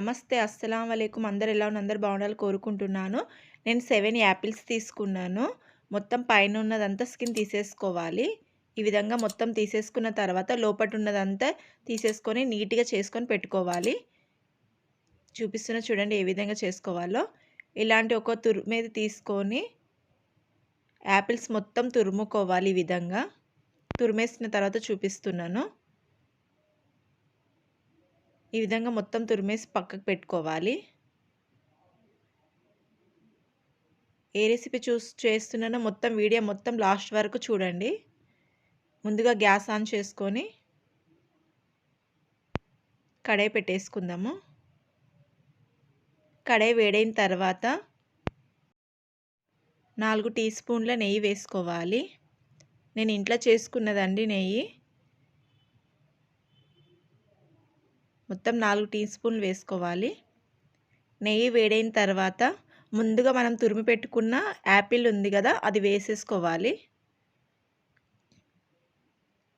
నమస్తే అస్సలం వలైకుం. అందరు ఎలా ఉన్నారు? అందరు బాగుండాలని కోరుకుంటున్నాను. నేను 7 యాపిల్స్ తీసుకున్నాను. మొత్తం పైన ఉన్నదంతా స్కిన్ తీసేసుకోవాలి. ఈ విధంగా మొత్తం తీసేసుకున్న తర్వాత లోపట ఉన్నదంతా తీసేసుకొని నీట్‌గా చేసుకొని పెట్టుకోవాలి. చూపిస్తున్నా చూడండి ఏ విధంగా చేసుకోవాలో. ఇలాంటి ఒక తురిమేది తీసుకొని యాపిల్స్ మొత్తం తురుముకోవాలి ఈ విధంగా. తురిమేసిన తర్వాత చూపిస్తున్నాను. ఈ విధంగా మొత్తం తురిమేసి పక్కకు పెట్టుకోవాలి. ఏ రెసిపీ చేస్తున్నానో మొత్తం వీడియో మొత్తం లాస్ట్ వరకు చూడండి. ముందుగా గ్యాస్ ఆన్ చేసుకొని కడాయి పెట్టేసుకుందాము. కడాయి వేడైన తర్వాత 4 టీ స్పూన్ల నెయ్యి వేసుకోవాలి. నేను ఇంట్లో చేసుకున్నదండి నెయ్యి. మొత్తం 4 టీ స్పూన్లు వేసుకోవాలి. నెయ్యి వేడైన తర్వాత ముందుగా మనం తురిమి పెట్టుకున్న యాపిల్ ఉంది కదా, అది వేసేసుకోవాలి.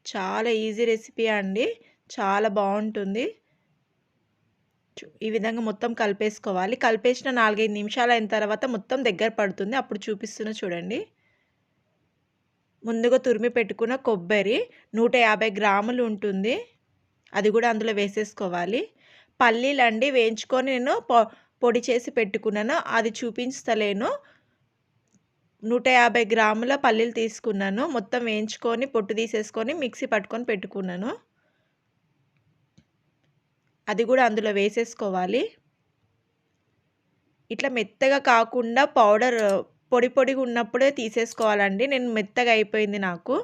చాలా ఈజీ రెసిపీ అండి, చాలా బాగుంటుంది. ఈ విధంగా మొత్తం కలిపేసుకోవాలి. కలిపేసిన 4-5 నిమిషాలు అయిన తర్వాత మొత్తం దగ్గర పడుతుంది. అప్పుడు చూపిస్తున్నా చూడండి. ముందుగా తురిమి పెట్టుకున్న కొబ్బరి 150 గ్రాములు ఉంటుంది, అది కూడా అందులో వేసేసుకోవాలి. పల్లీలు అండి వేయించుకొని నేను పొడి చేసి పెట్టుకున్నాను, అది చూపించలేను. 150 గ్రాముల పల్లీలు తీసుకున్నాను. మొత్తం వేయించుకొని పొట్టు తీసేసుకొని మిక్సీ పట్టుకొని పెట్టుకున్నాను, అది కూడా అందులో వేసేసుకోవాలి. ఇట్లా మెత్తగా కాకుండా పౌడర్ పొడి పొడిగా ఉన్నప్పుడే తీసేసుకోవాలండి. నేను మెత్తగా అయిపోయింది నాకు.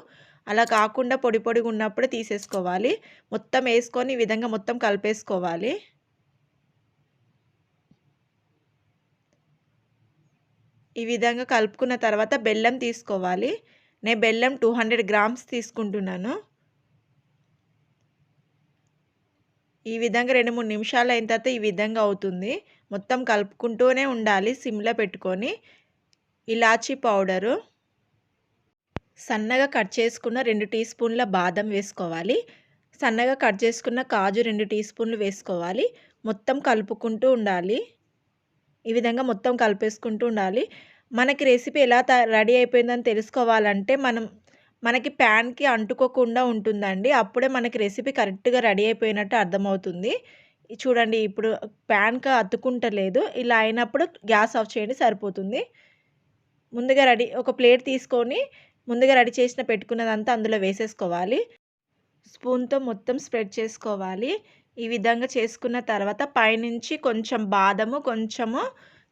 అలా కాకుండా పొడి పొడిగా ఉన్నప్పుడే తీసేసుకోవాలి. మొత్తం వేసుకొని ఈ విధంగా మొత్తం కలిపేసుకోవాలి. ఈ విధంగా కలుపుకున్న తర్వాత బెల్లం తీసుకోవాలి. నేను బెల్లం 200 గ్రామ్స్ తీసుకుంటున్నాను. ఈ విధంగా 2-3 నిమిషాలు అయిన తర్వాత ఈ విధంగా అవుతుంది. మొత్తం కలుపుకుంటూనే ఉండాలి సిమ్లో పెట్టుకొని. ఇలాచీ పౌడరు, సన్నగా కట్ చేసుకున్న 2 టీ స్పూన్ల బాదం వేసుకోవాలి. సన్నగా కట్ చేసుకున్న కాజు 2 టీ స్పూన్లు వేసుకోవాలి. మొత్తం కలుపుకుంటూ ఉండాలి. ఈ విధంగా మొత్తం కలిపేసుకుంటూ ఉండాలి. మనకి రెసిపీ ఎలా రెడీ అయిపోయిందని తెలుసుకోవాలంటే మనకి ప్యాన్కి అంటుకోకుండా ఉంటుందండి. అప్పుడే మనకి రెసిపీ కరెక్ట్గా రెడీ అయిపోయినట్టు అర్థమవుతుంది. చూడండి ఇప్పుడు ప్యాన్కి అతుక్కుంటలేదు. ఇలా అయినప్పుడు గ్యాస్ ఆఫ్ చేయండి, సరిపోతుంది. ముందుగా ఒక ప్లేట్ తీసుకొని ముందుగా రెడీ చేసిన పెట్టుకున్నదంతా అందులో వేసేసుకోవాలి. స్పూన్తో మొత్తం స్ప్రెడ్ చేసుకోవాలి. ఈ విధంగా చేసుకున్న తర్వాత పైనుంచి కొంచెం బాదము కొంచెము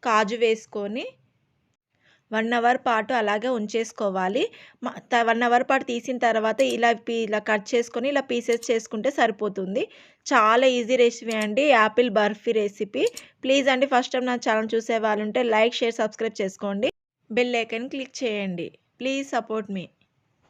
కాజు వేసుకొని 1 అవర్ పాటు అలాగే ఉంచేసుకోవాలి. 1 అవర్ పాటు తీసిన తర్వాత ఇలా కట్ చేసుకొని ఇలా పీసెస్ చేసుకుంటే సరిపోతుంది. చాలా ఈజీ రెసిపీ అండి, యాపిల్ బర్ఫీ రెసిపీ. ప్లీజ్ అండి, ఫస్ట్ టైం నా ఛానల్ చూసే వాళ్ళు ఉంటే లైక్, షేర్, సబ్స్క్రైబ్ చేసుకోండి. బెల్ ఐకాన్ క్లిక్ చేయండి. Please support me.